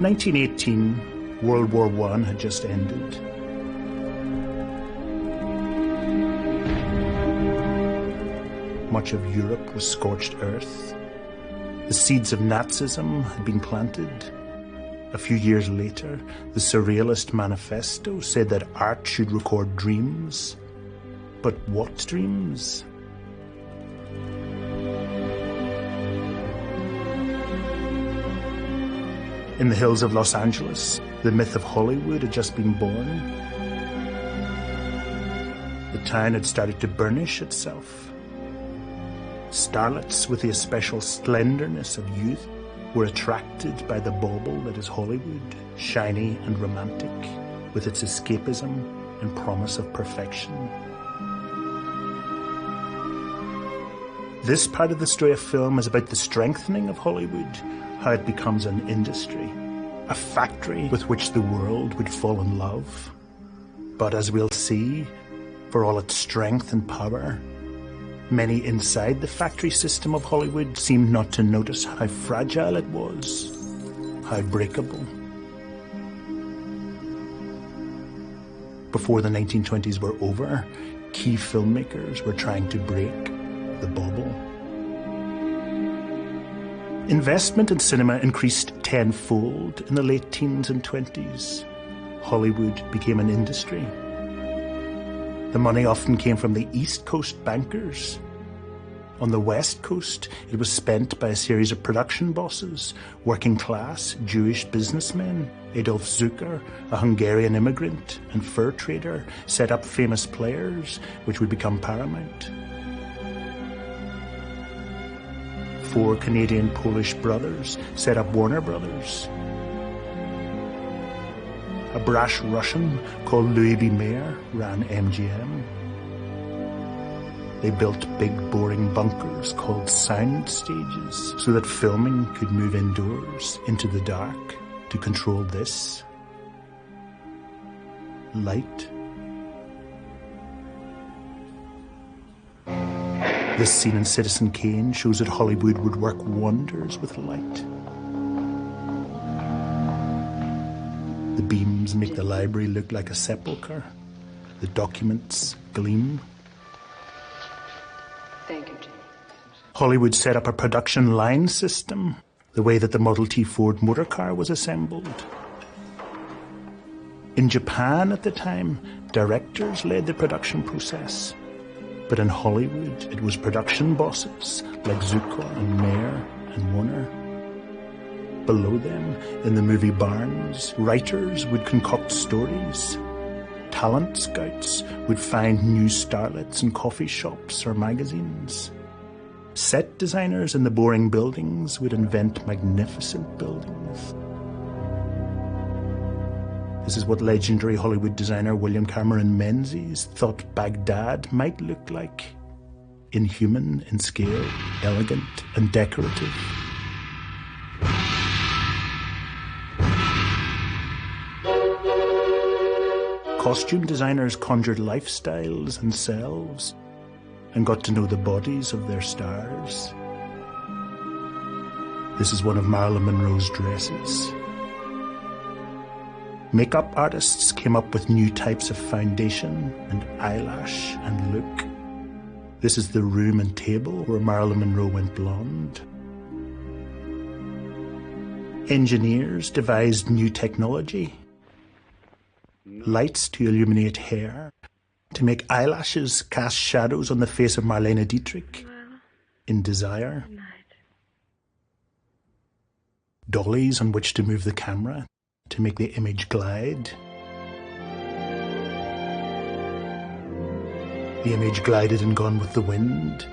1918, World War I had just ended. Much of Europe was scorched earth. The seeds of Nazism had been planted. A few years later, the Surrealist Manifesto said that art should record dreams. But what dreams? In the hills of Los Angeles, the myth of Hollywood had just been born. The town had started to burnish itself. Starlets with the especial slenderness of youth were attracted by the bauble that is Hollywood, shiny and romantic, with its escapism and promise of perfection. This part of the story of film is about the strengthening of Hollywood, how it becomes an industry, a factory with which the world would fall in love. But as we'll see, for all its strength and power, many inside the factory system of Hollywood seemed not to notice how fragile it was, how breakable. Before the 1920s were over, key filmmakers were trying to break the bubble. Investment in cinema increased tenfold in the late teens and 20s. Hollywood became an industry. The money often came from the East Coast bankers. On the West Coast, it was spent by a series of production bosses, working-class Jewish businessmen. Adolf Zucker, a Hungarian immigrant and fur trader, set up famous players, which would become Paramount. 4 Canadian-Polish brothers set up Warner Brothers. A brash Russian called Louis B. Mayer ran MGM. They built big boring bunkers called sound stages so that filming could move indoors into the dark to control this light. This scene in Citizen Kane shows that Hollywood would work wonders with light. The beams make the library look like a sepulchre. The documents gleam. Thank you, Jim. Hollywood set up a production line system, the way that the Model T Ford motor car was assembled. In Japan at the time, directors led the production process. But in Hollywood, it was production bosses like Zucker and Mayer and Warner. Below them, in the movie barns, writers would concoct stories. Talent scouts would find new starlets in coffee shops or magazines. Set designers in the boring buildings would invent magnificent buildings. This is what legendary Hollywood designer William Cameron Menzies thought Baghdad might look like. Inhuman in scale, elegant and decorative. Costume designers conjured lifestyles and selves and got to know the bodies of their stars. This is one of Marilyn Monroe's dresses. Makeup artists came up with new types of foundation and eyelash and look. This is the room and table where Marilyn Monroe went blonde. Engineers devised new technology. Lights to illuminate hair, to make eyelashes cast shadows on the face of Marlene Dietrich in Desire. Dollies on which to move the camera to make the image glide. The image glided and gone with the wind,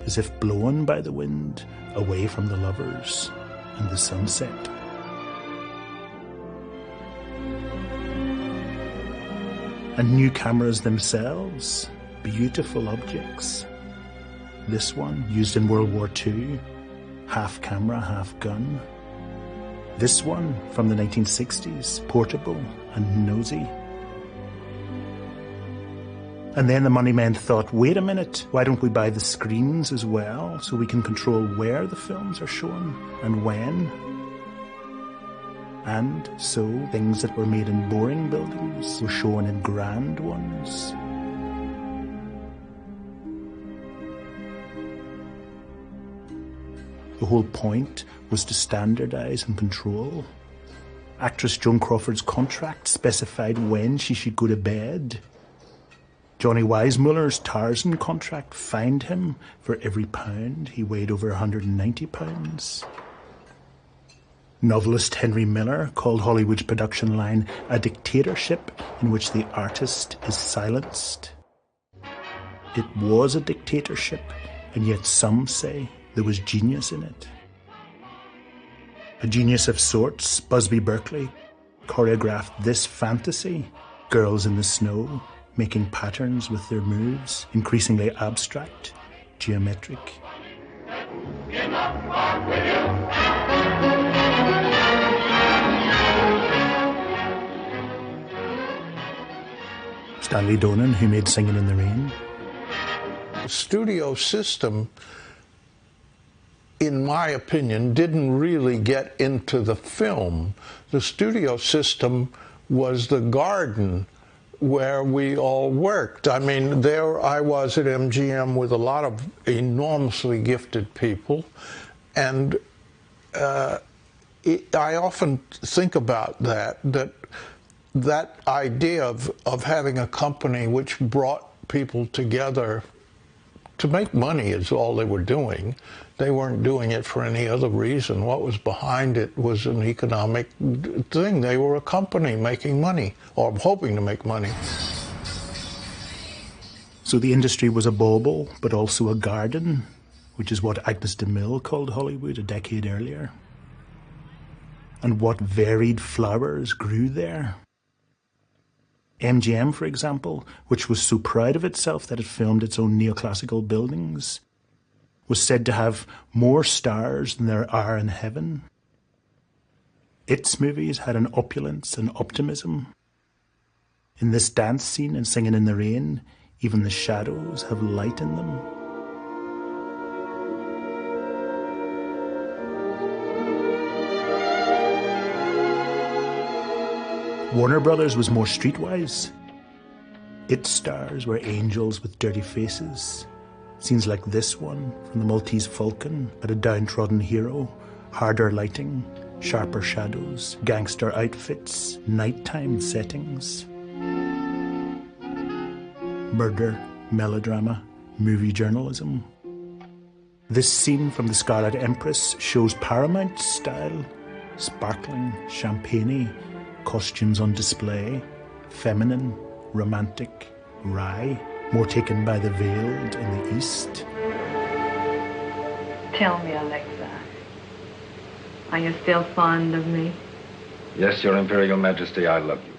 as if blown by the wind away from the lovers and the sunset. And new cameras themselves, beautiful objects. This one, used in World War II, half camera, half gun. This one, from the 1960s, portable and nosy. And then the money men thought, wait a minute, why don't we buy the screens as well so we can control where the films are shown and when? And so things that were made in boring buildings were shown in grand ones. The whole point was to standardize and control. Actress Joan Crawford's contract specified when she should go to bed. Johnny Weissmuller's Tarzan contract fined him for every pound he weighed over 190 pounds. Novelist Henry Miller called Hollywood's production line a dictatorship in which the artist is silenced. It was a dictatorship, and yet some say there was genius in it. A genius of sorts, Busby Berkeley, choreographed this fantasy, girls in the snow, making patterns with their moves, increasingly abstract, geometric. Stanley Donen, who made Singing in the Rain. The studio system, in my opinion, didn't really get into the film. The studio system was the garden where we all worked. I mean, there I was at MGM with a lot of enormously gifted people, and I often think about that idea of having a company which brought people together to make money is all they were doing. They weren't doing it for any other reason. What was behind it was an economic thing. They were a company making money, or hoping to make money. So the industry was a bauble, but also a garden, which is what Agnes de Mille called Hollywood a decade earlier. And what varied flowers grew there. MGM, for example, which was so proud of itself that it filmed its own neoclassical buildings, was said to have more stars than there are in heaven. Its movies had an opulence and optimism. In this dance scene in Singing in the Rain, even the shadows have light in them. Warner Brothers was more streetwise. Its stars were angels with dirty faces. Scenes like this one from the Maltese Falcon had a downtrodden hero, harder lighting, sharper shadows, gangster outfits, nighttime settings. Murder, melodrama, movie journalism. This scene from The Scarlet Empress shows Paramount style, sparkling, champagne-y, costumes on display, feminine, romantic, wry, more taken by the veiled in the East. Tell me, Alexa, are you still fond of me? Yes, Your Imperial Majesty, I love you.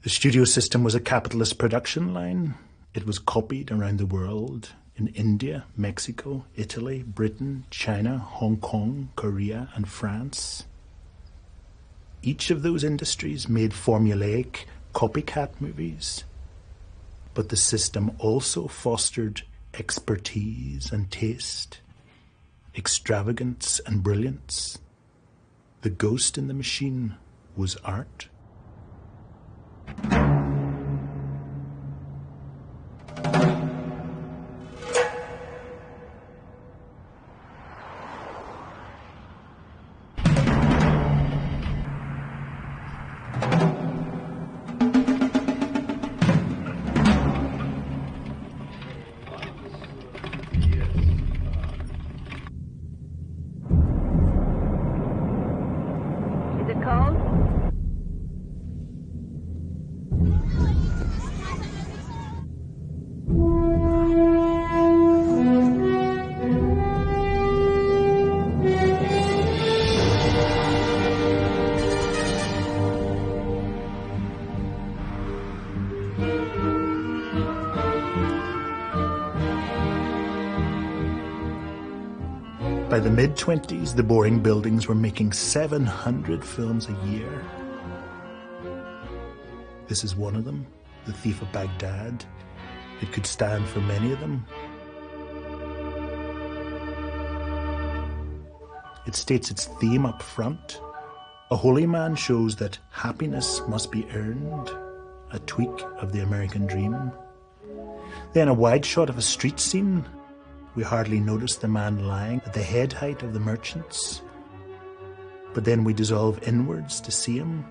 The studio system was a capitalist production line. It was copied around the world in India, Mexico, Italy, Britain, China, Hong Kong, Korea, and France. Each of those industries made formulaic, copycat movies. But the system also fostered expertise and taste, extravagance and brilliance. The ghost in the machine was art. By the mid-20s, the boring buildings were making 700 films a year. This is one of them, The Thief of Baghdad. It could stand for many of them. It states its theme up front, A holy man shows that happiness must be earned, a tweak of the American dream. Then a wide shot of a street scene. We hardly notice the man lying at the head height of the merchants. But then we dissolve inwards to see him.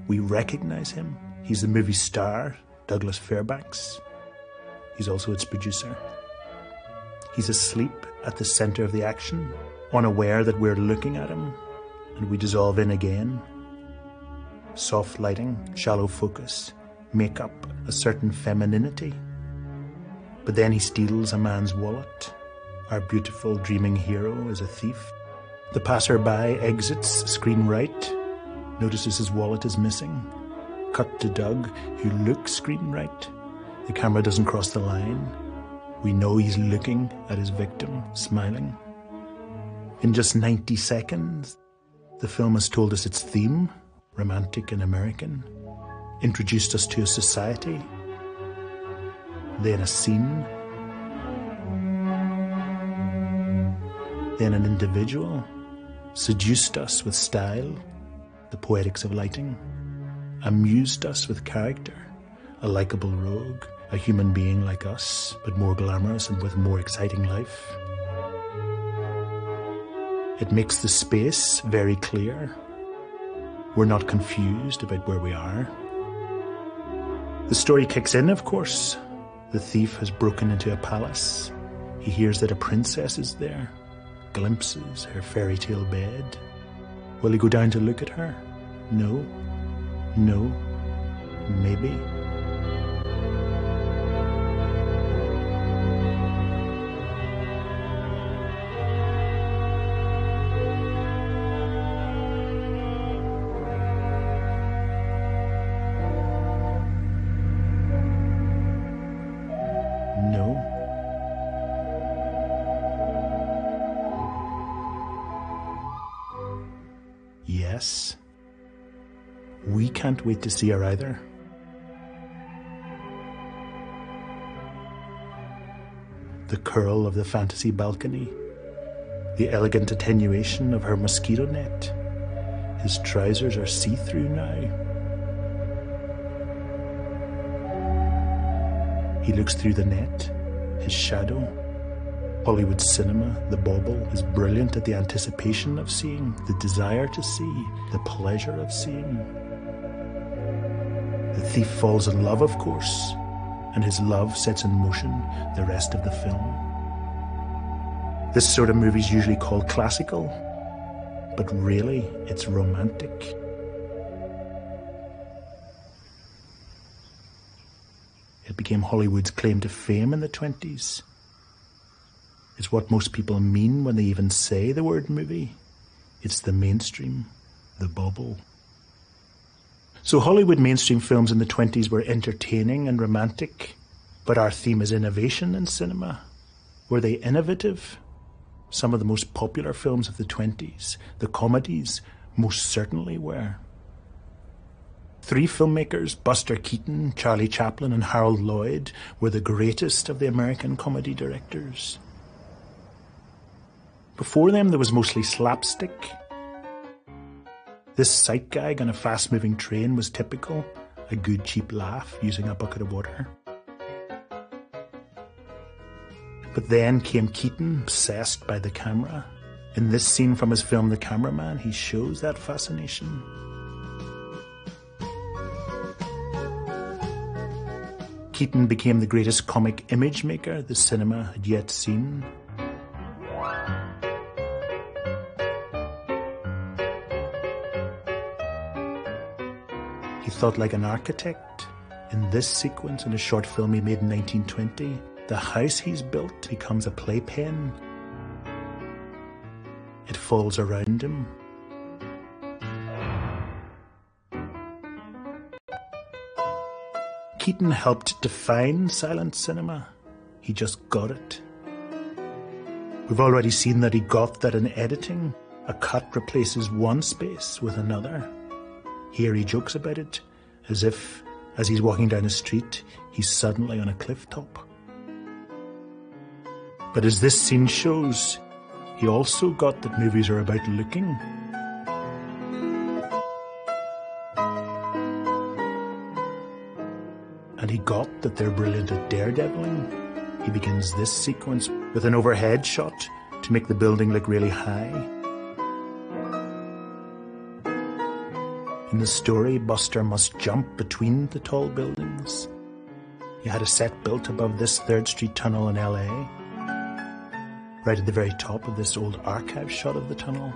We recognize him. He's the movie star, Douglas Fairbanks. He's also its producer. He's asleep at the center of the action, unaware that we're looking at him, and we dissolve in again. Soft lighting, shallow focus, make up a certain femininity. But then he steals a man's wallet. Our beautiful dreaming hero is a thief. The passerby exits screen right, notices his wallet is missing. Cut to Doug, who looks screen right. The camera doesn't cross the line. We know he's looking at his victim, smiling. In just 90 seconds, the film has told us its theme, romantic and American, introduced us to a society, then a scene, then an individual, seduced us with style, the poetics of lighting, amused us with character, a likeable rogue, a human being like us, but more glamorous and with more exciting life. It makes the space very clear. We're not confused about where we are. The story kicks in, of course. The thief has broken into a palace. He hears that a princess is there, glimpses her fairy tale bed. Will he go down to look at her? No. No. Maybe. No. Yes. We can't wait to see her either. The curl of the fantasy balcony, the elegant attenuation of her mosquito net. His trousers are see-through now. He looks through the net, his shadow. Hollywood cinema, the bauble, is brilliant at the anticipation of seeing, the desire to see, the pleasure of seeing. The thief falls in love, of course, and his love sets in motion the rest of the film. This sort of movie is usually called classical, but really it's romantic. It became Hollywood's claim to fame in the 20s. It's what most people mean when they even say the word movie. It's the mainstream, the bubble. So Hollywood mainstream films in the 20s were entertaining and romantic, but our theme is innovation in cinema. Were they innovative? Some of the most popular films of the 20s, the comedies, most certainly were. 3 filmmakers, Buster Keaton, Charlie Chaplin, and Harold Lloyd, were the greatest of the American comedy directors. Before them, there was mostly slapstick. This sight gag on a fast-moving train was typical, a good cheap laugh using a bucket of water. But then came Keaton, obsessed by the camera. In this scene from his film The Cameraman, he shows that fascination. Keaton became the greatest comic image maker the cinema had yet seen. He thought like an architect. In this sequence, in a short film he made in 1920, the house he's built becomes a playpen. It falls around him. Keaton helped define silent cinema. He just got it. We've already seen that he got that in editing. A cut replaces one space with another. Here he jokes about it, as if, as he's walking down a street, he's suddenly on a cliff top. But as this scene shows, he also got that movies are about looking. and he got that they're brilliant at daredeviling. He begins this sequence with an overhead shot to make the building look really high. In the story, Buster must jump between the tall buildings. He had a set built above this 3rd Street tunnel in LA, right at the very top of this old archive shot of the tunnel.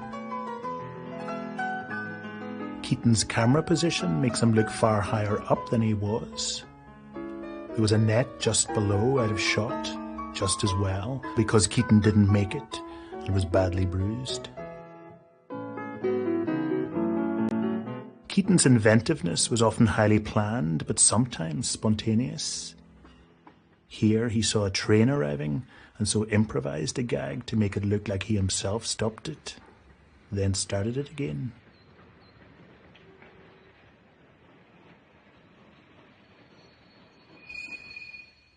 Keaton's camera position makes him look far higher up than he was. There was a net just below, out of shot, just as well, because Keaton didn't make it and was badly bruised. Keaton's inventiveness was often highly planned, but sometimes spontaneous. Here he saw a train arriving and so improvised a gag to make it look like he himself stopped it, then started it again.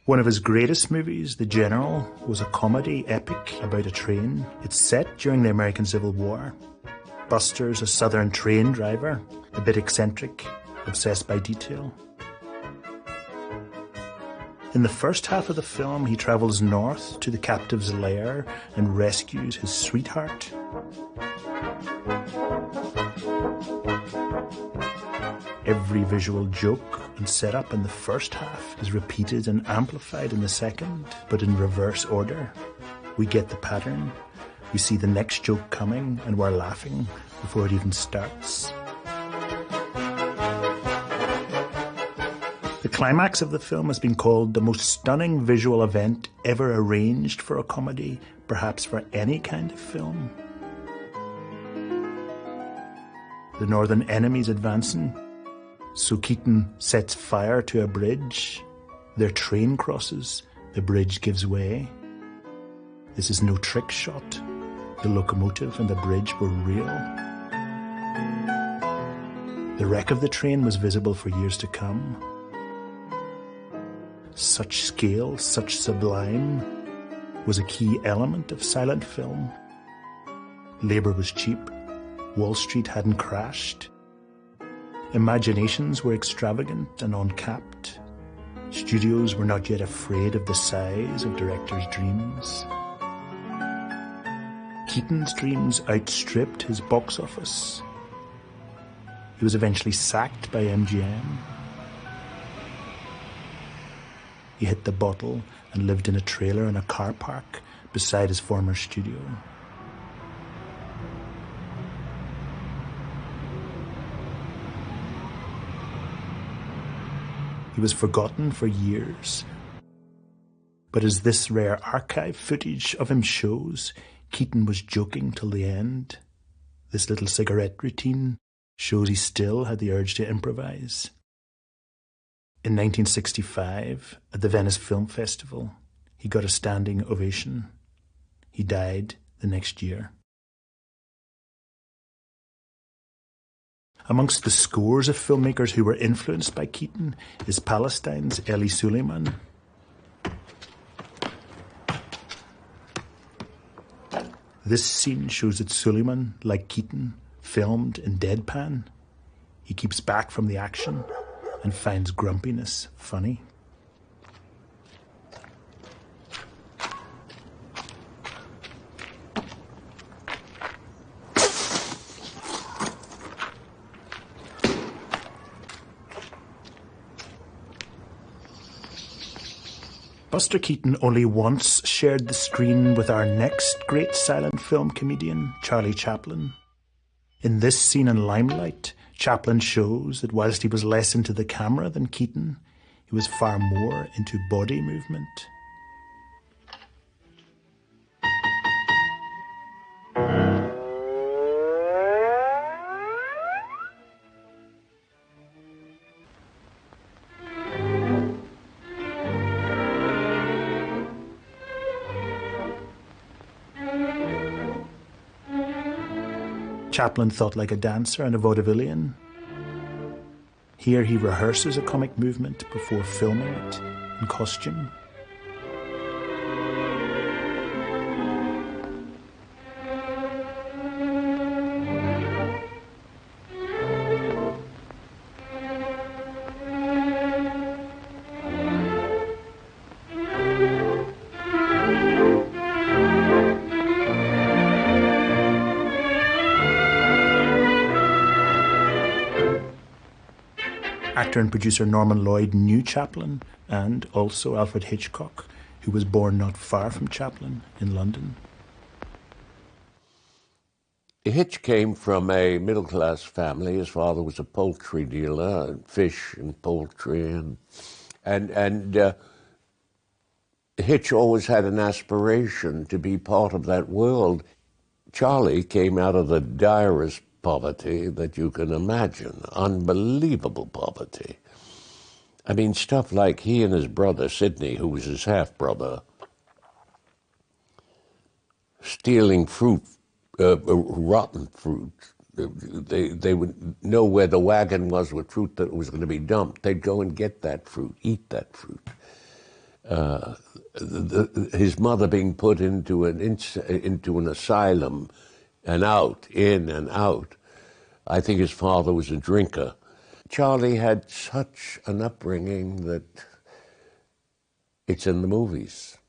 One of his greatest movies, The General, was a comedy epic about a train. It's set during the American Civil War. Buster's a southern train driver, a bit eccentric, obsessed by detail. In the first half of the film, he travels north to the captive's lair and rescues his sweetheart. Every visual joke and setup in the first half is repeated and amplified in the second, but in reverse order. We get the pattern. We see the next joke coming and we're laughing before it even starts. The climax of the film has been called the most stunning visual event ever arranged for a comedy, perhaps for any kind of film. The northern enemy's advancing, so Keaton sets fire to a bridge. Their train crosses, the bridge gives way. This is no trick shot. The locomotive and the bridge were real. The wreck of the train was visible for years to come. Such scale, such sublime, was a key element of silent film. Labor was cheap. Wall Street hadn't crashed. Imaginations were extravagant and uncapped. Studios were not yet afraid of the size of directors' dreams. Keaton's dreams outstripped his box office. He was eventually sacked by MGM. He hit the bottle and lived in a trailer in a car park beside his former studio. He was forgotten for years. But as this rare archive footage of him shows, Keaton was joking till the end. This little cigarette routine shows he still had the urge to improvise. In 1965, at the Venice Film Festival, he got a standing ovation. He died the next year. Amongst the scores of filmmakers who were influenced by Keaton is Palestine's Elie Suleiman. This scene shows that Suleiman, like Keaton, filmed in deadpan. He keeps back from the action and finds grumpiness funny. Buster Keaton only once shared the screen with our next great silent film comedian, Charlie Chaplin. In this scene in Limelight, Chaplin shows that whilst he was less into the camera than Keaton, he was far more into body movement. Chaplin thought like a dancer and a vaudevillian. Here he rehearses a comic movement before filming it in costume. Director and producer Norman Lloyd knew Chaplin and also Alfred Hitchcock, who was born not far from Chaplin in London. Hitch came from a middle-class family. His father was a poultry dealer, fish and poultry, and Hitch always had an aspiration to be part of that world. Charlie came out of the direst poverty that you can imagine, unbelievable poverty. I mean, stuff like he and his brother, Sidney, who was his half-brother, stealing fruit, rotten fruit. They would know where the wagon was with fruit that was going to be dumped. They'd go and get that fruit, eat that fruit. His mother being put into an asylum and out, in and out. I think his father was a drinker. Charlie had such an upbringing that it's in the movies.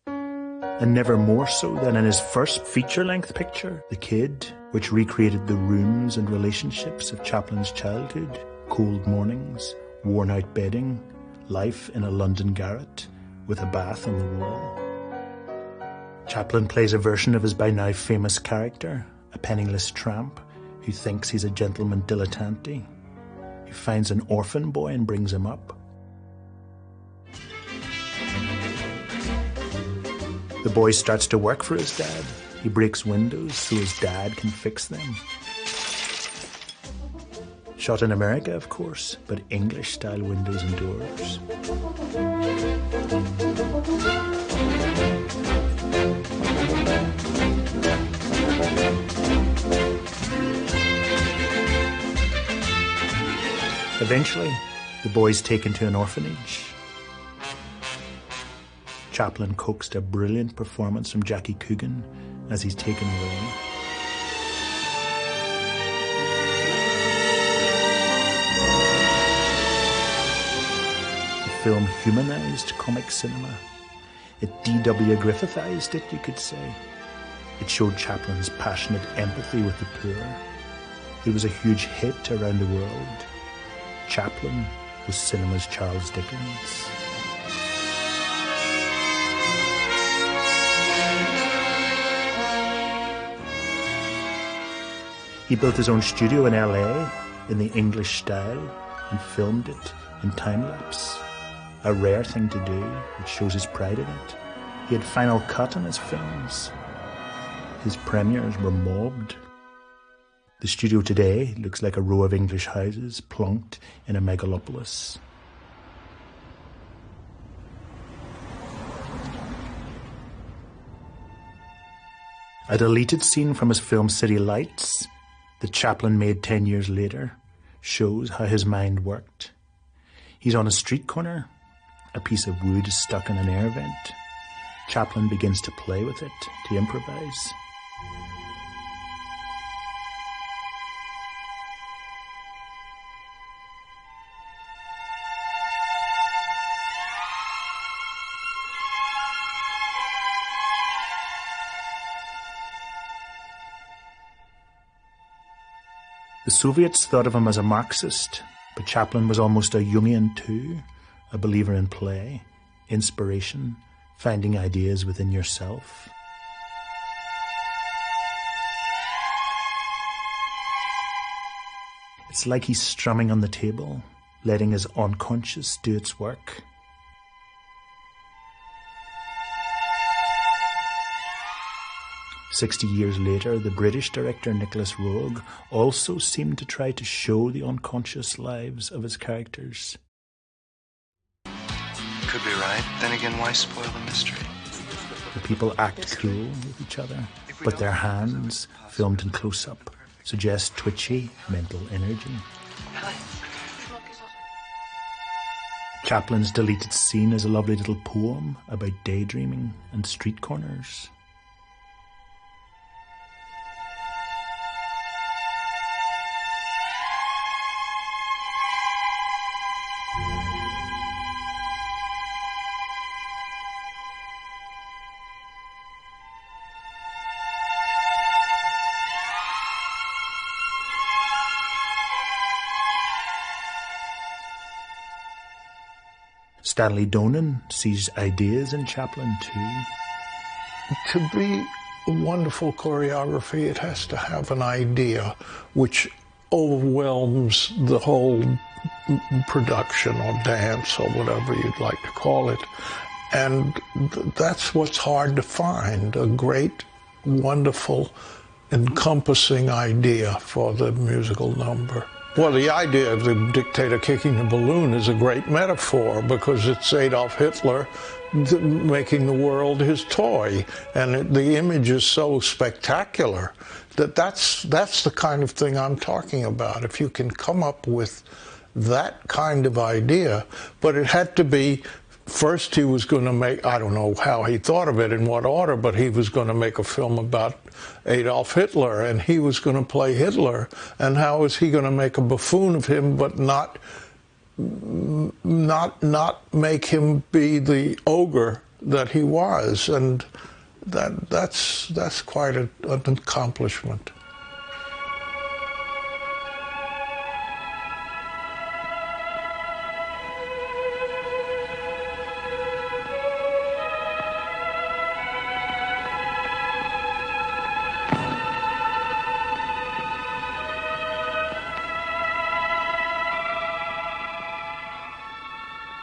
And never more so than in his first feature-length picture, The Kid, which recreated the rooms and relationships of Chaplin's childhood, cold mornings, worn-out bedding, life in a London garret with a bath on the wall. Chaplin plays a version of his by now famous character, a penniless tramp who thinks he's a gentleman dilettante, who finds an orphan boy and brings him up. The boy starts to work for his dad. He breaks windows so his dad can fix them. Shot in America, of course, but English-style windows and doors. Eventually, the boy's taken to an orphanage. Chaplin coaxed a brilliant performance from Jackie Coogan as he's taken away. The film humanized comic cinema. It D.W. Griffithized it, you could say. It showed Chaplin's passionate empathy with the poor. It was a huge hit around the world. Chaplin was cinema's Charles Dickens. He built his own studio in LA in the English style and filmed it in time-lapse. A rare thing to do, which shows his pride in it. He had Final Cut on his films. His premieres were mobbed. The studio today looks like a row of English houses plonked in a megalopolis. A deleted scene from his film City Lights that Chaplin made 10 years later shows how his mind worked. He's on a street corner. A piece of wood is stuck in an air vent. Chaplin begins to play with it, to improvise. The Soviets thought of him as a Marxist, but Chaplin was almost a Jungian too, a believer in play, inspiration, finding ideas within yourself. It's like he's strumming on the table, letting his unconscious do its work. "60 years later, the British director Nicholas Roeg also seemed to try to show the unconscious lives of his characters. Could be right. Then again, why spoil the mystery? The people act cruel with each other, but their hands, filmed in close-up, suggest twitchy mental energy. Chaplin's deleted scene is a lovely little poem about daydreaming and street corners. Stanley Donen sees ideas in Chaplin too. To be a wonderful choreography, it has to have an idea which overwhelms the whole production or dance or whatever you'd like to call it. And that's what's hard to find, a great, wonderful, encompassing idea for the musical number. Well, the idea of the dictator kicking the balloon is a great metaphor because it's Adolf Hitler making the world his toy. And the image is so spectacular that that's the kind of thing I'm talking about. If you can come up with that kind of idea, but it had to be, first he was going to make, I don't know how he thought of it, in what order, but he was going to make a film about Adolf Hitler, and he was going to play Hitler, and how was he going to make a buffoon of him, but not make him be the ogre that he was, and that's quite an accomplishment.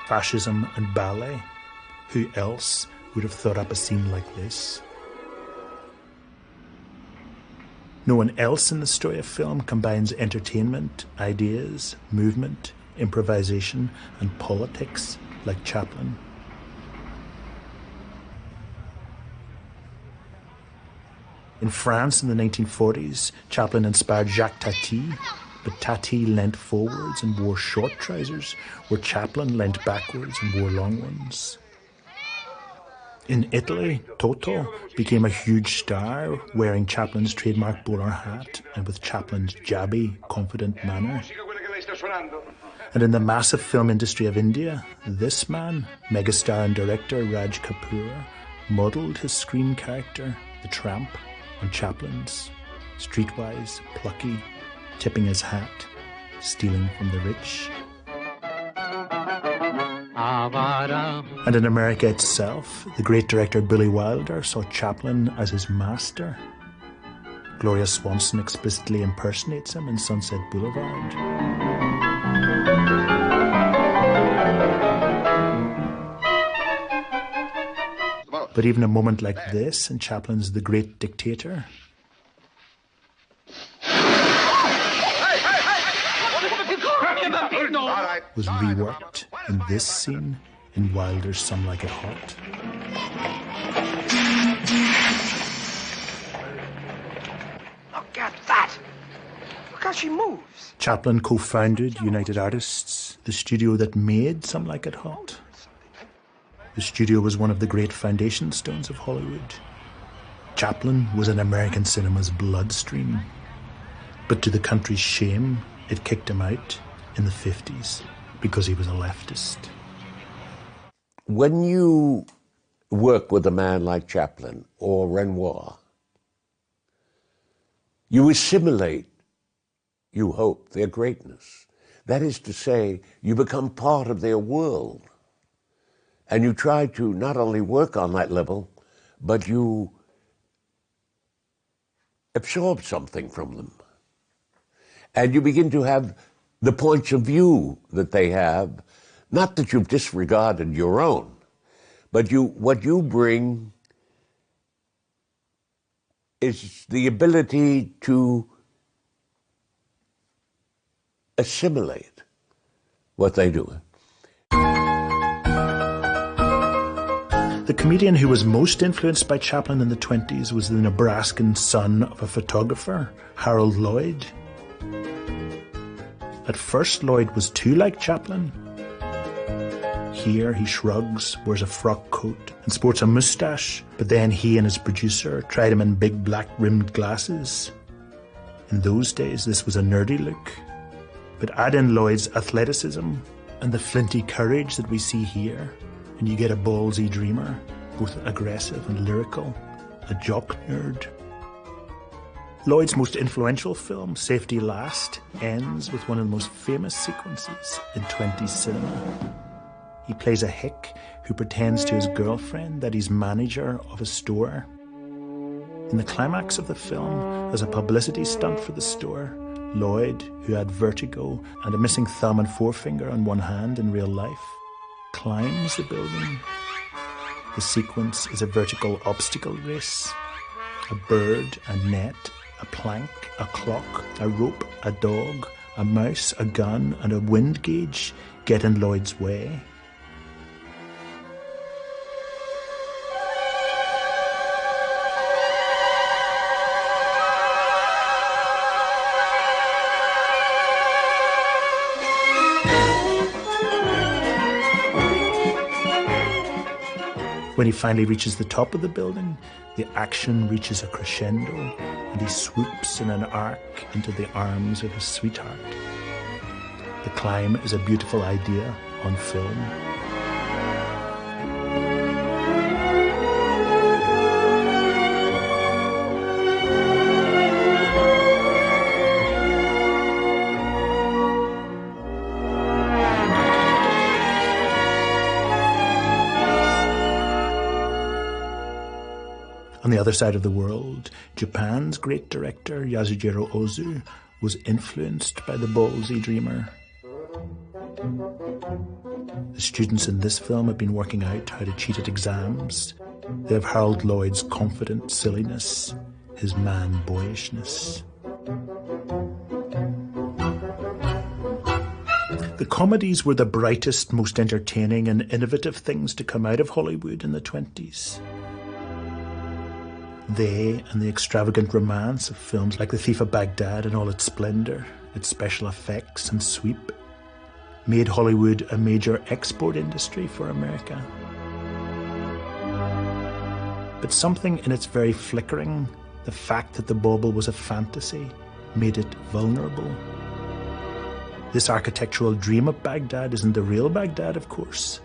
Fascism and ballet. Who else would have thought up a scene like this? No one else in the story of film combines entertainment, ideas, movement, improvisation, and politics like Chaplin. In France in the 1940s, Chaplin inspired Jacques Tati, but Tati leant forwards and wore short trousers, where Chaplin leant backwards and wore long ones. In Italy, Toto became a huge star, wearing Chaplin's trademark bowler hat and with Chaplin's jabby, confident manner. And in the massive film industry of India, this man, megastar and director Raj Kapoor, modelled his screen character, the tramp, on Chaplin's, streetwise, plucky, tipping his hat, stealing from the rich. And in America itself, the great director Billy Wilder saw Chaplin as his master. Gloria Swanson explicitly impersonates him in Sunset Boulevard. But even a moment like this in Chaplin's The Great Dictator was reworked in this scene in Wilder's Some Like It Hot. Look at that! Look how she moves! Chaplin co-founded United Artists, the studio that made Some Like It Hot. The studio was one of the great foundation stones of Hollywood. Chaplin was in American cinema's bloodstream. But to the country's shame, it kicked him out in the 50s because he was a leftist. When you work with a man like Chaplin or Renoir, you assimilate, you hope, their greatness. That is to say, you become part of their world. And you try to not only work on that level, but you absorb something from them. And you begin to have the points of view that they have, not that you've disregarded your own, but what you bring is the ability to assimilate what they do. The comedian who was most influenced by Chaplin in the 20s was the Nebraskan son of a photographer, Harold Lloyd. At first, Lloyd was too like Chaplin. Here he shrugs, wears a frock coat, and sports a moustache, but then he and his producer tried him in big black-rimmed glasses. In those days, this was a nerdy look. But add in Lloyd's athleticism and the flinty courage that we see here, and you get a ballsy dreamer, both aggressive and lyrical, a jock nerd. Lloyd's most influential film, Safety Last, ends with one of the most famous sequences in 20s cinema. He plays a hick who pretends to his girlfriend that he's manager of a store. In the climax of the film, as a publicity stunt for the store, Lloyd, who had vertigo and a missing thumb and forefinger on one hand in real life, climbs the building. The sequence is a vertical obstacle race. A bird, a net, a plank, a clock, a rope, a dog, a mouse, a gun, and a wind gauge get in Lloyd's way. When he finally reaches the top of the building, the action reaches a crescendo and he swoops in an arc into the arms of his sweetheart. The climb is a beautiful idea on film. On the other side of the world, Japan's great director Yasujiro Ozu was influenced by the ballsy dreamer. The students in this film have been working out how to cheat at exams. They have Harold Lloyd's confident silliness, his man-boyishness. The comedies were the brightest, most entertaining and innovative things to come out of Hollywood in the 20s. They and the extravagant romance of films like The Thief of Baghdad in all its splendour, its special effects and sweep, made Hollywood a major export industry for America. But something in its very flickering, the fact that the bauble was a fantasy, made it vulnerable. This architectural dream of Baghdad isn't the real Baghdad, of course.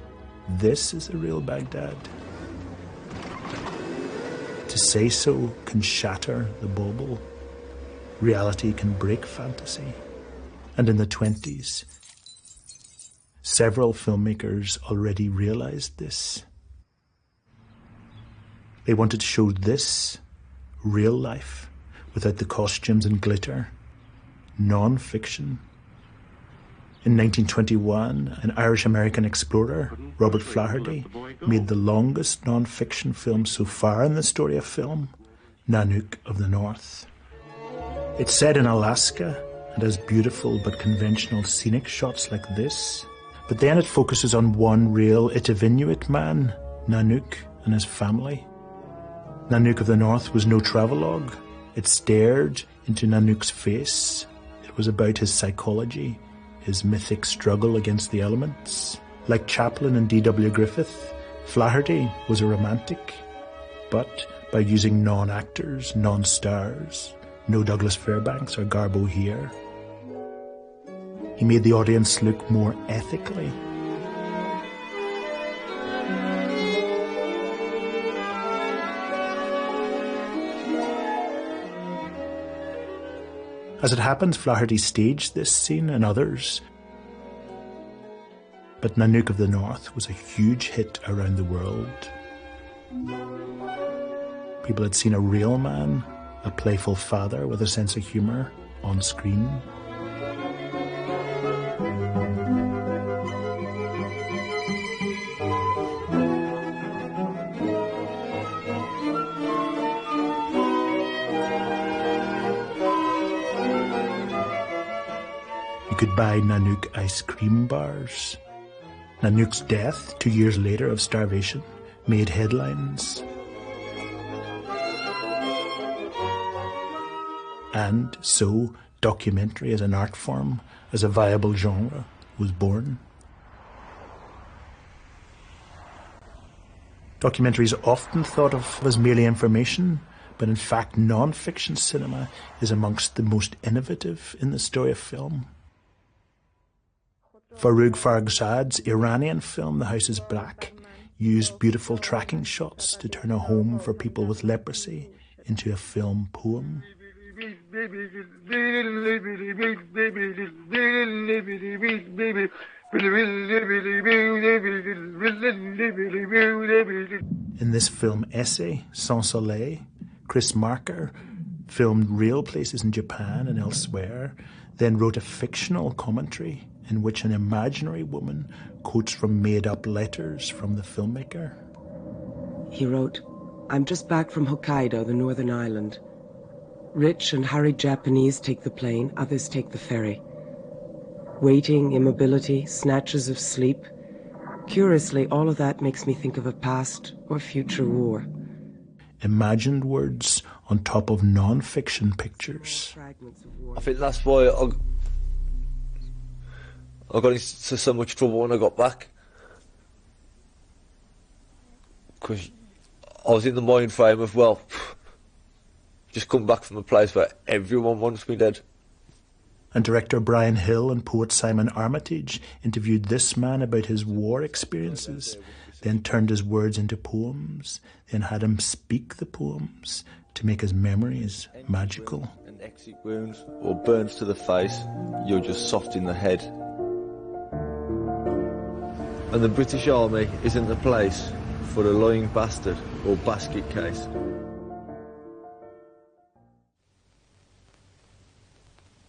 This is the real Baghdad. To say so can shatter the bauble. Reality can break fantasy. And in the 20s, several filmmakers already realized this. They wanted to show this, real life, without the costumes and glitter, non-fiction. In 1921, an Irish-American explorer, Robert Flaherty, made the longest non-fiction film so far in the story of film, Nanook of the North. It's set in Alaska and has beautiful but conventional scenic shots like this, but then it focuses on one real Itivinuit man, Nanook, and his family. Nanook of the North was no travelogue. It stared into Nanook's face. It was about his psychology, his mythic struggle against the elements. Like Chaplin and D.W. Griffith, Flaherty was a romantic, but by using non-actors, non-stars, no Douglas Fairbanks or Garbo here, he made the audience look more ethically. As it happens, Flaherty staged this scene and others. But Nanook of the North was a huge hit around the world. People had seen a real man, a playful father with a sense of humour, on screen. You could buy Nanook ice cream bars. Nanook's death, 2 years later of starvation, made headlines. And so, documentary as an art form, as a viable genre, was born. Documentary is often thought of as merely information, but in fact non-fiction cinema is amongst the most innovative in the story of film. Farouk Farrokhzad's Iranian film The House is Black used beautiful tracking shots to turn a home for people with leprosy into a film poem. In this film essay, Sans Soleil, Chris Marker filmed real places in Japan and elsewhere, then wrote a fictional commentary in which an imaginary woman quotes from made-up letters from the filmmaker. He wrote, "I'm just back from Hokkaido, the northern island. Rich and harried Japanese take the plane, others take the ferry. Waiting, immobility, snatches of sleep. Curiously, all of that makes me think of a past or future war." Imagined words on top of non-fiction pictures. I think that's why I got into so much trouble when I got back. Because I was in the mind frame of, well, just come back from a place where everyone wants me dead. And director Brian Hill and poet Simon Armitage interviewed this man about his war experiences, then turned his words into poems, then had him speak the poems to make his memories magical. And exit wounds or burns to the face, you're just soft in the head. And the British Army isn't the place for a lying bastard or basket case.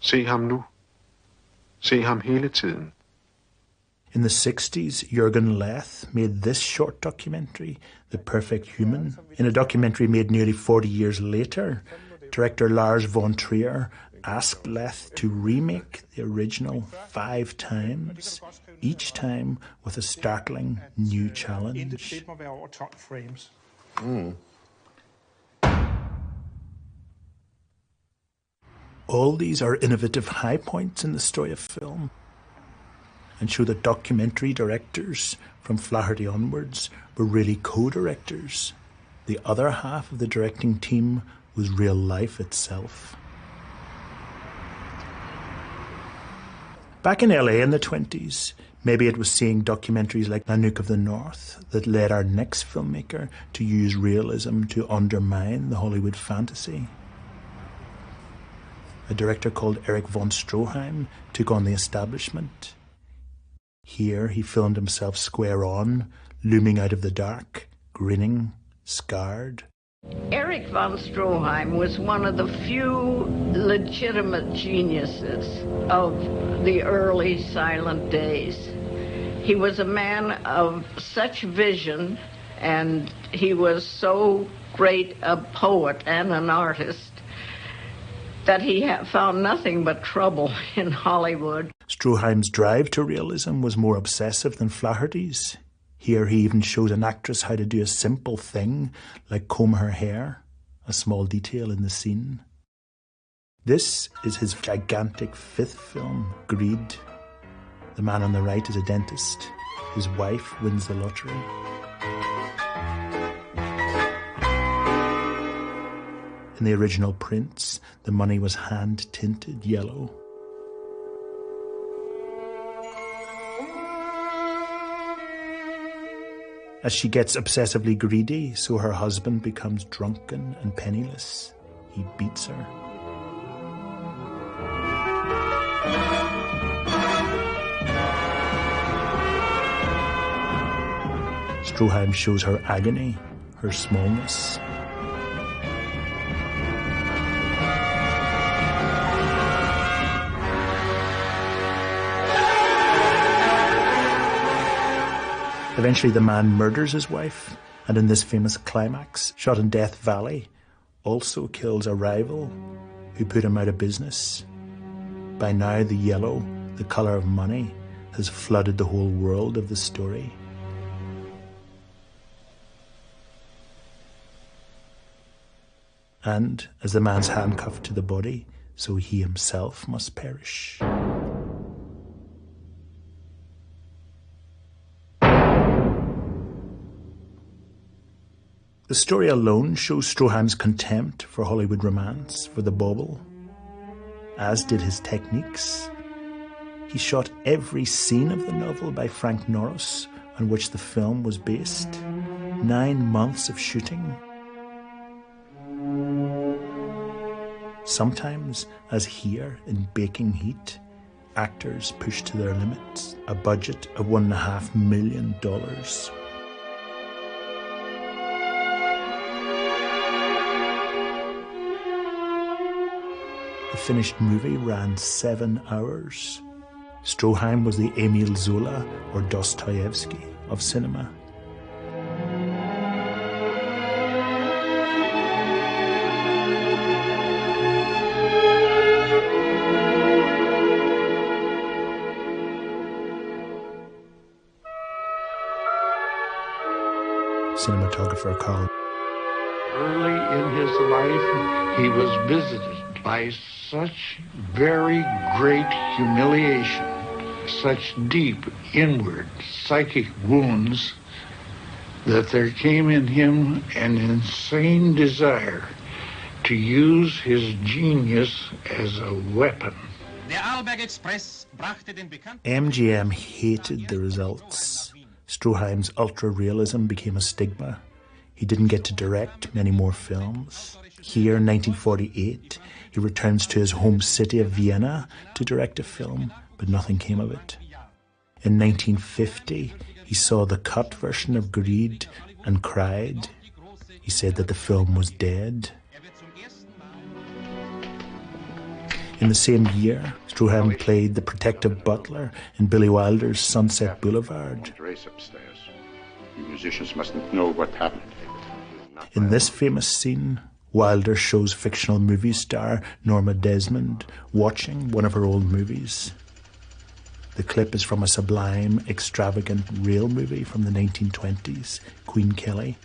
Se ham nu. Se ham hele tiden. In the 60s, Jürgen Lethe made this short documentary, The Perfect Human. In a documentary made nearly 40 years later, director Lars von Trier asked Lethe to remake the original 5 times, each time with a startling new challenge. All these are innovative high points in the story of film and show that documentary directors from Flaherty onwards were really co-directors. The other half of the directing team was real life itself. Back in LA in the 20s, maybe it was seeing documentaries like Nanook of the North that led our next filmmaker to use realism to undermine the Hollywood fantasy. A director called Erich von Stroheim took on the establishment. Here he filmed himself square on, looming out of the dark, grinning, scarred. Erich von Stroheim was one of the few legitimate geniuses of the early silent days. He was a man of such vision, and he was so great a poet and an artist that he found nothing but trouble in Hollywood. Stroheim's drive to realism was more obsessive than Flaherty's. Here he even showed an actress how to do a simple thing, like comb her hair, a small detail in the scene. This is his gigantic 5th film, Greed. The man on the right is a dentist. His wife wins the lottery. In the original prints, the money was hand-tinted yellow. As she gets obsessively greedy, so her husband becomes drunken and penniless. He beats her. Stroheim shows her agony, her smallness. Eventually the man murders his wife, and in this famous climax, shot in Death Valley, also kills a rival who put him out of business. By now the yellow, the colour of money, has flooded the whole world of the story. And as the man's handcuffed to the body, so he himself must perish. The story alone shows Stroheim's contempt for Hollywood romance, for the bauble, as did his techniques. He shot every scene of the novel by Frank Norris, on which the film was based. 9 months of shooting. Sometimes, as here, in baking heat, actors pushed to their limits, a budget of $1.5 million. The finished movie ran 7 hours. Stroheim was the Emil Zola or Dostoevsky of cinema. Cinematographer Carl. Early in his life, he was visited by such very great humiliation, such deep inward psychic wounds, that there came in him an insane desire to use his genius as a weapon. MGM hated the results. Stroheim's ultra-realism became a stigma. He didn't get to direct many more films. Here in 1948, he returns to his home city of Vienna to direct a film, but nothing came of it. In 1950, he saw the cut version of Greed and cried. He said that the film was dead. In the same year, Stroheim played the protective butler in Billy Wilder's Sunset Boulevard. Race upstairs. You musicians mustn't know what happened. In this famous scene, Wilder shows fictional movie star Norma Desmond watching one of her old movies. The clip is from a sublime, extravagant rail movie from the 1920s, Queen Kelly.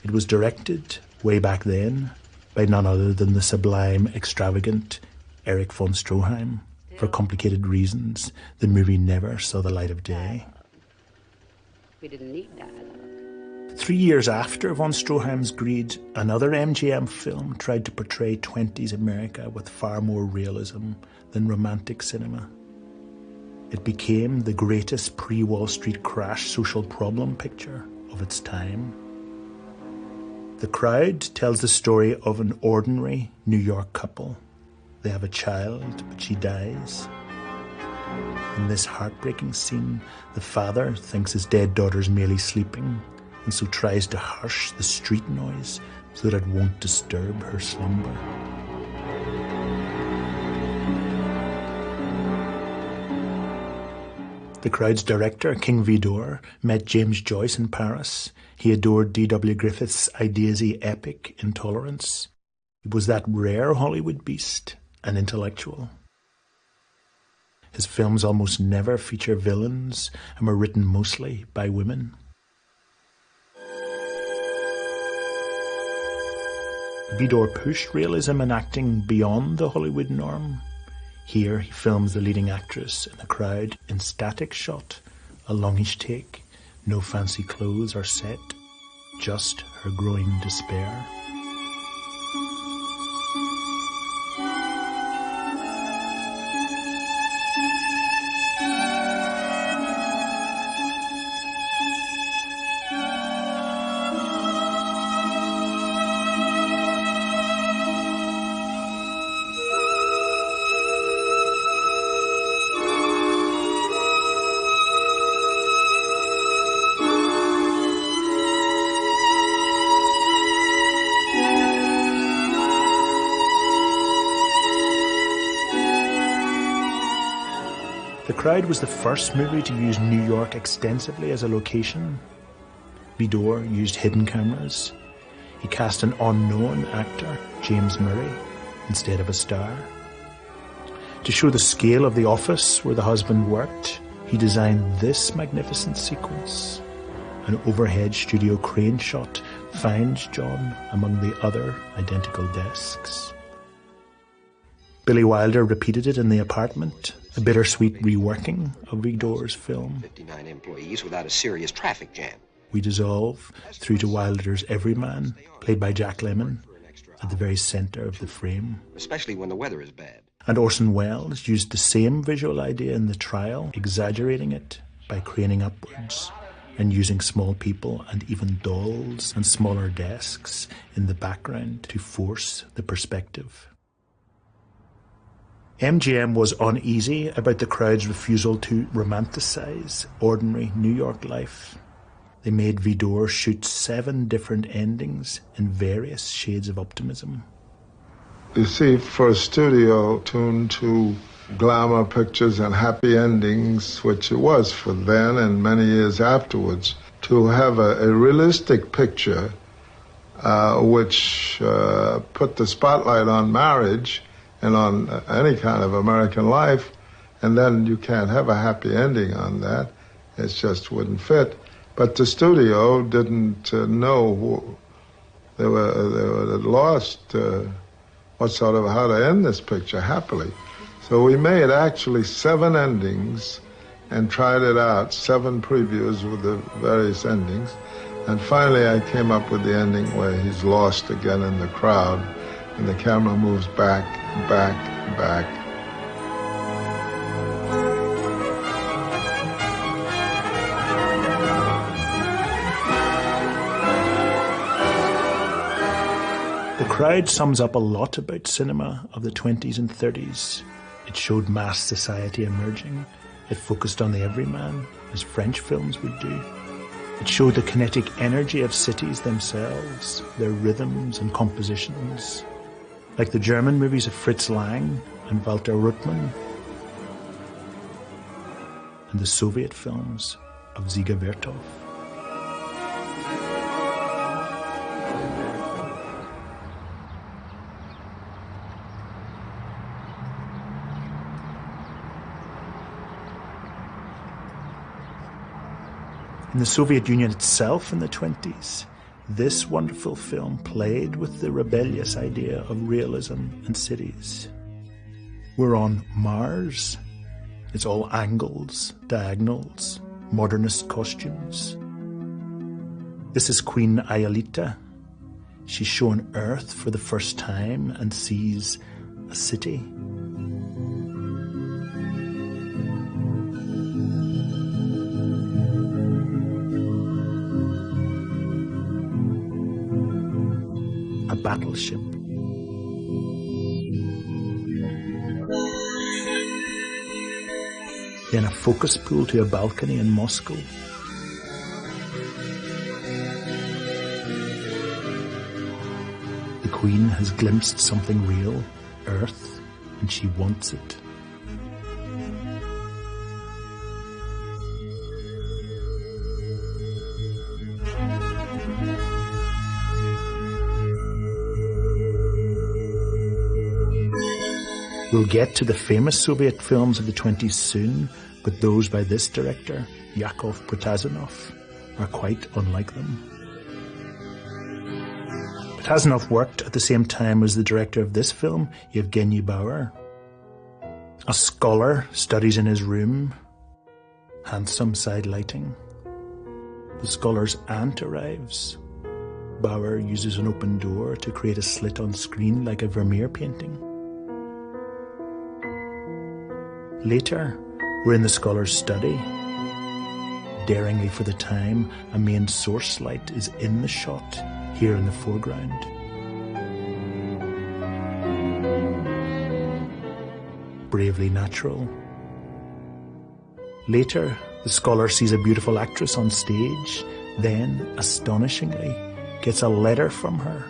It was directed, way back then, by none other than the sublime, extravagant Erich von Stroheim. For complicated reasons, the movie never saw the light of day. We didn't need that. 3 years after von Stroheim's Greed, another MGM film tried to portray 20s America with far more realism than romantic cinema. It became the greatest pre-Wall Street crash social problem picture of its time. The Crowd tells the story of an ordinary New York couple. They have a child, but she dies. In this heartbreaking scene, the father thinks his dead daughter's merely sleeping, and so tries to hush the street noise so that it won't disturb her slumber. The Crowd's director, King Vidor, met James Joyce in Paris. He adored D.W. Griffith's Ideasy epic Intolerance. He was that rare Hollywood beast, an intellectual. His films almost never feature villains and were written mostly by women. Vidor pushed realism and acting beyond the Hollywood norm. Here he films the leading actress in The Crowd in static shot, a longish take, no fancy clothes or set, just her growing despair. The Crowd was the first movie to use New York extensively as a location. Vidor used hidden cameras. He cast an unknown actor, James Murray, instead of a star. To show the scale of the office where the husband worked, he designed this magnificent sequence. An overhead studio crane shot finds John among the other identical desks. Billy Wilder repeated it in The Apartment, a bittersweet reworking of Vidor's film. 59 employees without a serious traffic jam. We dissolve through to Wilder's Everyman, played by Jack Lemmon, at the very centre of the frame. Especially when the weather is bad. And Orson Welles used the same visual idea in The Trial, exaggerating it by craning upwards and using small people and even dolls and smaller desks in the background to force the perspective. MGM was uneasy about the crowd's refusal to romanticize ordinary New York life. They made Vidor shoot 7 different endings in various shades of optimism. You see, for a studio tuned to glamour pictures and happy endings, which it was for then and many years afterwards, to have a realistic picture which put the spotlight on marriage and on any kind of American life, and then you can't have a happy ending on that. It just wouldn't fit. But the studio didn't know they were lost how to end this picture happily. So we made actually 7 endings and tried it out, 7 previews with the various endings. And finally I came up with the ending where he's lost again in the crowd and the camera moves back, back, back. The crowd sums up a lot about cinema of the 20s and 30s. It showed mass society emerging. It focused on the everyman, as French films would do. It showed the kinetic energy of cities themselves, their rhythms and compositions, like the German movies of Fritz Lang and Walter Ruttmann, and the Soviet films of Dziga Vertov. In the Soviet Union itself in the 20s, this wonderful film played with the rebellious idea of realism and cities. We're on Mars. It's all angles, diagonals, modernist costumes. This is Queen Aelita. She's shown Earth for the first time and sees a city. A battleship. Then a focus pull to a balcony in Moscow. The Queen has glimpsed something real, Earth, and she wants it. We'll get to the famous Soviet films of the 20s soon, but those by this director, Yakov Protazanov, are quite unlike them. Protazanov worked at the same time as the director of this film, Evgeny Bauer. A scholar studies in his room, handsome side lighting. The scholar's aunt arrives. Bauer uses an open door to create a slit on screen like a Vermeer painting. Later, we're in the scholar's study. Daringly for the time, a main source light is in the shot, here in the foreground. Bravely natural. Later, the scholar sees a beautiful actress on stage, then, astonishingly, gets a letter from her,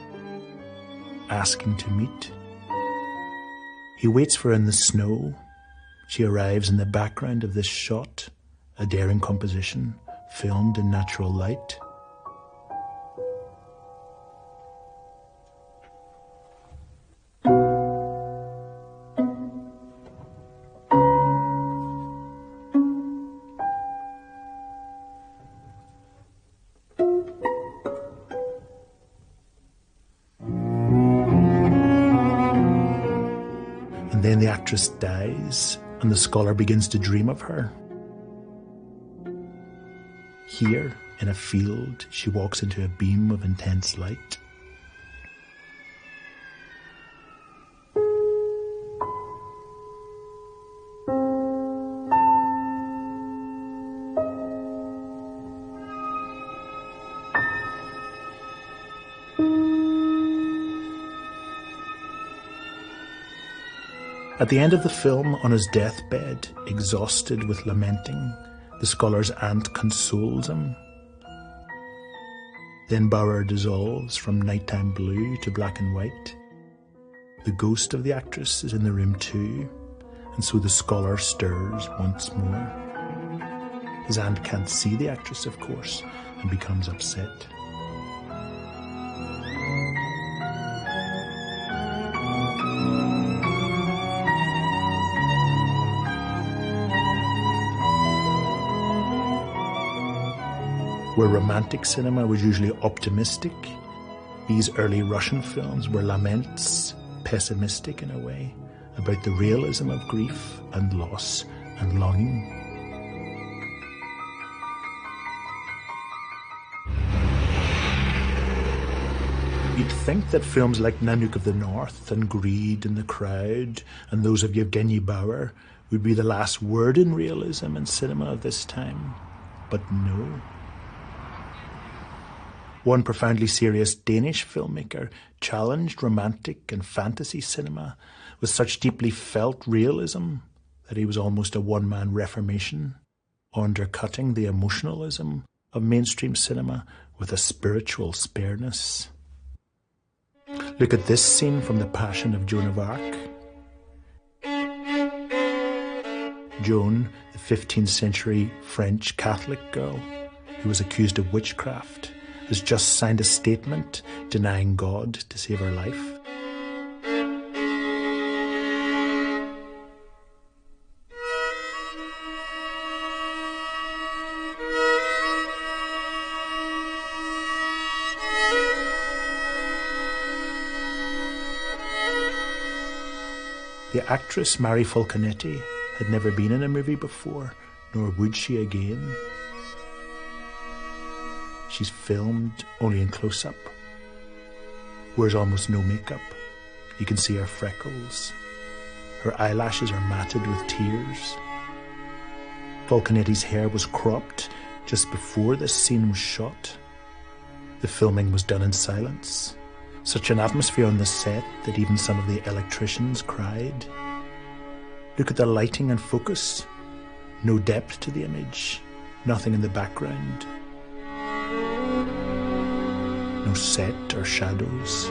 asking to meet. He waits for her in the snow. She arrives in the background of this shot, a daring composition, filmed in natural light. And then the actress dies, and the scholar begins to dream of her. Here, in a field, she walks into a beam of intense light. At the end of the film, on his deathbed, exhausted with lamenting, the scholar's aunt consoles him. Then Bauer dissolves from nighttime blue to black and white. The ghost of the actress is in the room too, and so the scholar stirs once more. His aunt can't see the actress, of course, and becomes upset. Where romantic cinema was usually optimistic, these early Russian films were laments, pessimistic in a way, about the realism of grief and loss and longing. You'd think that films like Nanook of the North and Greed in the Crowd and those of Evgeny Bauer would be the last word in realism in cinema of this time, but no. One profoundly serious Danish filmmaker challenged romantic and fantasy cinema with such deeply felt realism that he was almost a one-man reformation, undercutting the emotionalism of mainstream cinema with a spiritual spareness. Look at this scene from The Passion of Joan of Arc. Joan, the 15th century French Catholic girl who was accused of witchcraft, has just signed a statement denying God to save her life. The actress Mary Falconetti had never been in a movie before, nor would she again. She's filmed only in close-up, wears almost no makeup. You can see her freckles. Her eyelashes are matted with tears. Falconetti's hair was cropped just before this scene was shot. The filming was done in silence. Such an atmosphere on the set that even some of the electricians cried. Look at the lighting and focus. No depth to the image, nothing in the background. No set or shadows.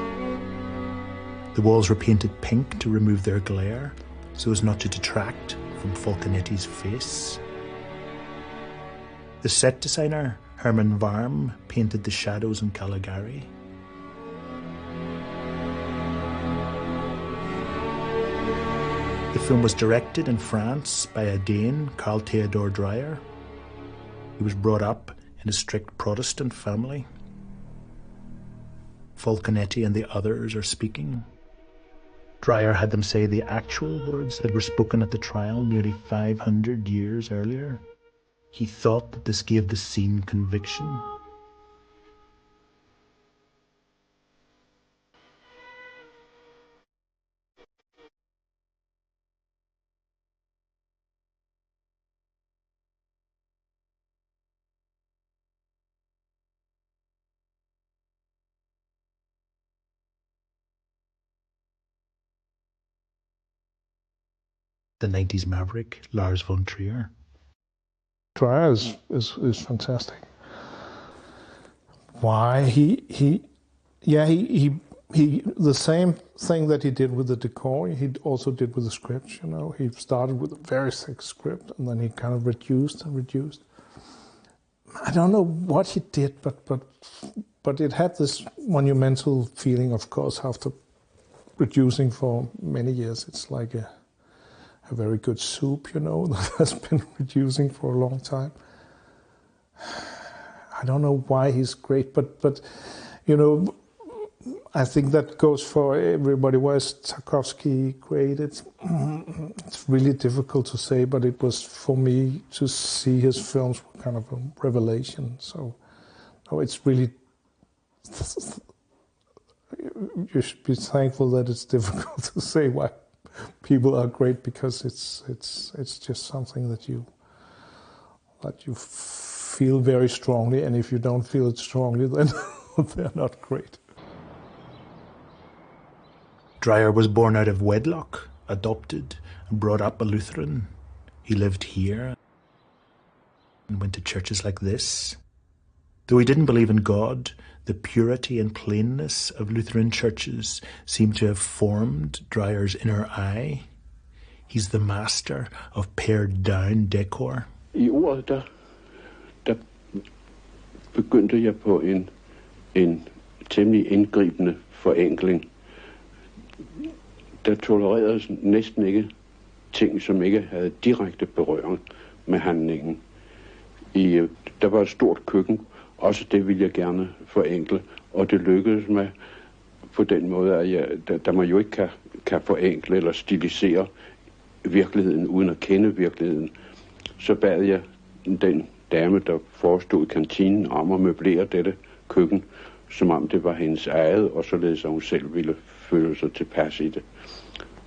The walls were painted pink to remove their glare, so as not to detract from Falconetti's face. The set designer, Herman Varm, painted the shadows in Caligari. The film was directed in France by a Dane, Carl Theodor Dreyer. He was brought up in a strict Protestant family. Falconetti and the others are speaking. Dreyer had them say the actual words that were spoken at the trial nearly 500 years earlier. He thought that this gave the scene conviction. The 90s maverick, Lars von Trier. Dreyer is fantastic. Why? He the same thing that he did with the decor, he also did with the script, you know. He started with a very thick script and then he kind of reduced and reduced. I don't know what he did, but it had this monumental feeling, of course, after reducing for many years. It's like a very good soup, you know, that has been reducing for a long time. I don't know why he's great, but you know, I think that goes for everybody. Why is Tarkovsky great? It's really difficult to say, but it was, for me, to see his films kind of a revelation. So, no, it's really, you should be thankful that it's difficult to say why people are great, because it's just something that you feel very strongly, and if you don't feel it strongly, then they're not great. Dreyer was born out of wedlock adopted and brought up a Lutheran. He lived here and went to churches like this. Though he didn't believe in God, the purity and plainness of Lutheran churches seem to have formed Dreyer's inner eye. He's the master of pared down decor. I ordet, der begyndte jeg på en temmelig indgribende forenkling. Der tolereredes næsten ikke ting, som ikke havde direkte berøring med handlingen. Der var et stort køkken, også det ville jeg gerne forenkle, og det lykkedes mig på den måde, at der man jo ikke kan forenkle eller stilisere virkeligheden uden at kende virkeligheden. Så bad jeg den dame, der forestod kantinen, om at møblere dette køkken, som om det var hendes eget, og således at hun selv ville føle sig tilpas i det.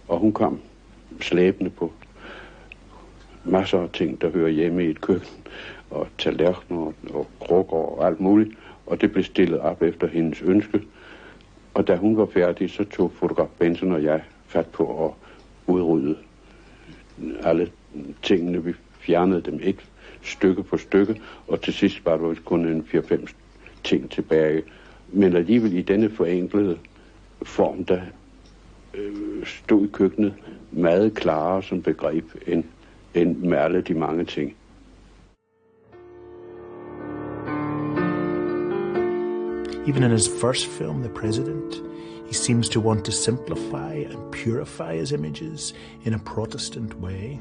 Og hun kom slæbende på masser af ting, der hører hjemme i et køkken, og tallerkener og krukker og alt muligt, og det blev stillet op efter hendes ønske. Og da hun var færdig, så tog fotograf Benson og jeg fat på at udrydde alle tingene. Vi fjernede dem et stykke for stykke, og til sidst var der kun en 4-5 ting tilbage. Men alligevel i denne forenklede form, der stod køkkenet meget klarere som begreb end med alle de mange ting. Even in his first film, The President, he seems to want to simplify and purify his images in a Protestant way.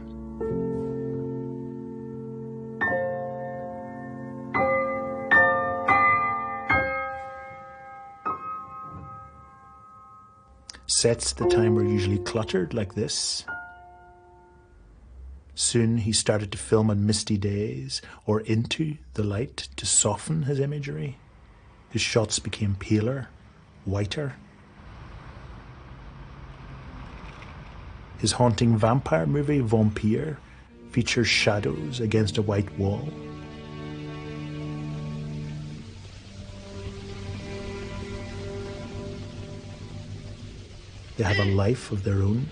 Sets at the time were usually cluttered like this. Soon he started to film on misty days or into the light to soften his imagery. His shots became paler, whiter. His haunting vampire movie, Vampire, features shadows against a white wall. They have a life of their own.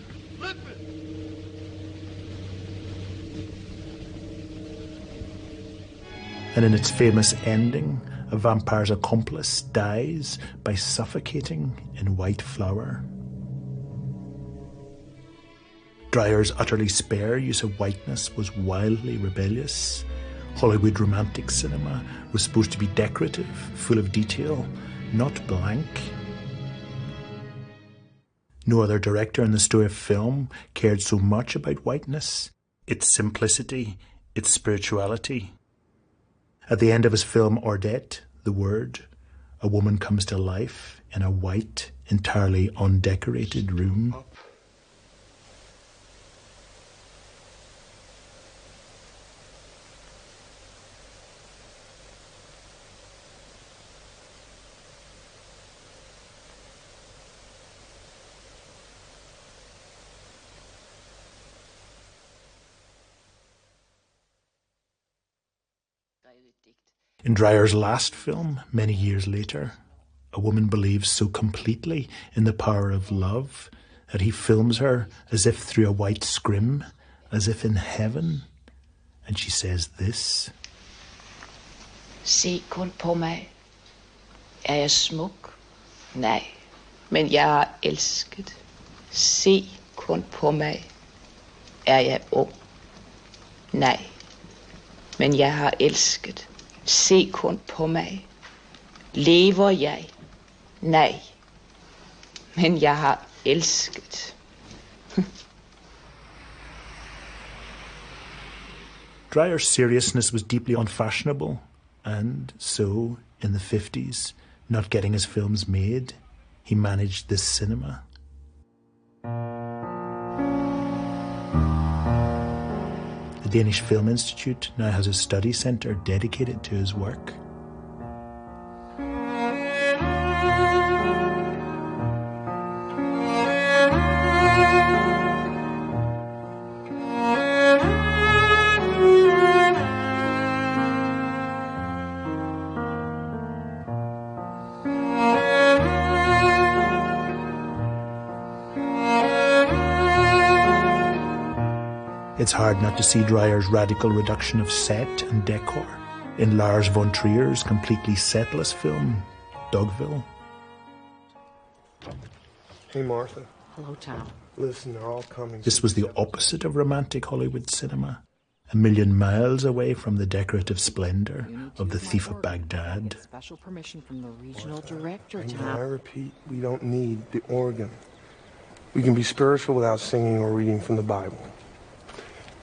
And in its famous ending, a vampire's accomplice dies by suffocating in white flour. Dreyer's utterly spare use of whiteness was wildly rebellious. Hollywood romantic cinema was supposed to be decorative, full of detail, not blank. No other director in the story of film cared so much about whiteness, its simplicity, its spirituality. At the end of his film Ordette, The Word, a woman comes to life in a white, entirely undecorated room. In Dreyer's last film, many years later, a woman believes so completely in the power of love that he films her as if through a white scrim, as if in heaven. And she says this. Se kun på mig. Er jeg smuk? Nej, men jeg har elsket. Se kun på mig. Er jeg ung? Nej, men jeg har elsket. Se kun på mig. Lever jeg? Nej, men jeg har elsket. Dreyer's seriousness was deeply unfashionable, and so, in the 50s, not getting his films made, he managed this cinema. The Danish Film Institute now has a study centre dedicated to his work. It's hard not to see Dreyer's radical reduction of set and decor in Lars von Trier's completely setless film, Dogville. Hey, Martha. Hello, Tom. Listen, they're all coming. This was the opposite of romantic Hollywood cinema, a million miles away from the decorative splendor of The Thief of Baghdad. Special permission from the regional director, I Tom. repeat, we don't need the organ. We can be spiritual without singing or reading from the Bible.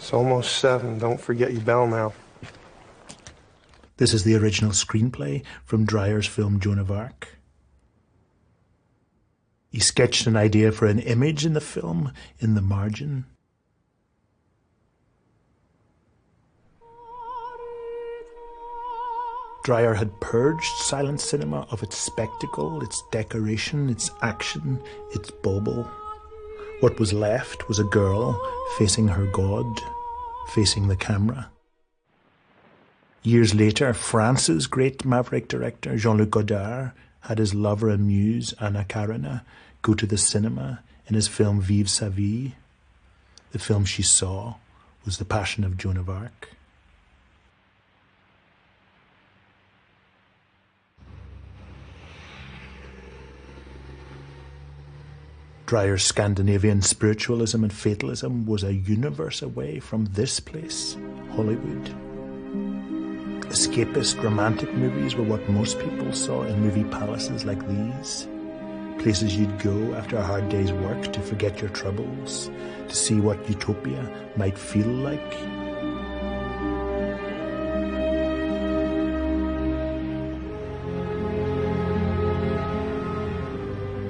It's almost 7. Don't forget your bell now. This is the original screenplay from Dreyer's film Joan of Arc. He sketched an idea for an image in the film in the margin. Dreyer had purged silent cinema of its spectacle, its decoration, its action, its bauble. What was left was a girl facing her God, facing the camera. Years later, France's great maverick director, Jean-Luc Godard, had his lover and muse, Anna Karenina, go to the cinema in his film Vive sa vie. The film she saw was The Passion of Joan of Arc. Dreyer's Scandinavian spiritualism and fatalism was a universe away from this place, Hollywood. Escapist romantic movies were what most people saw in movie palaces like these. Places you'd go after a hard day's work to forget your troubles, to see what utopia might feel like.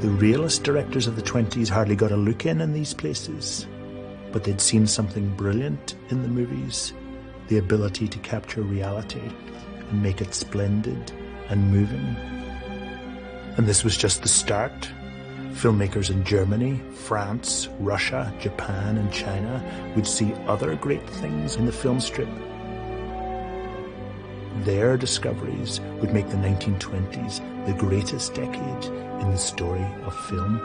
The realist directors of the 20s hardly got a look in these places, but they'd seen something brilliant in the movies, the ability to capture reality and make it splendid and moving. And this was just the start. Filmmakers in Germany, France, Russia, Japan, and China would see other great things in the film strip. Their discoveries would make the 1920s the greatest decade in the story of film.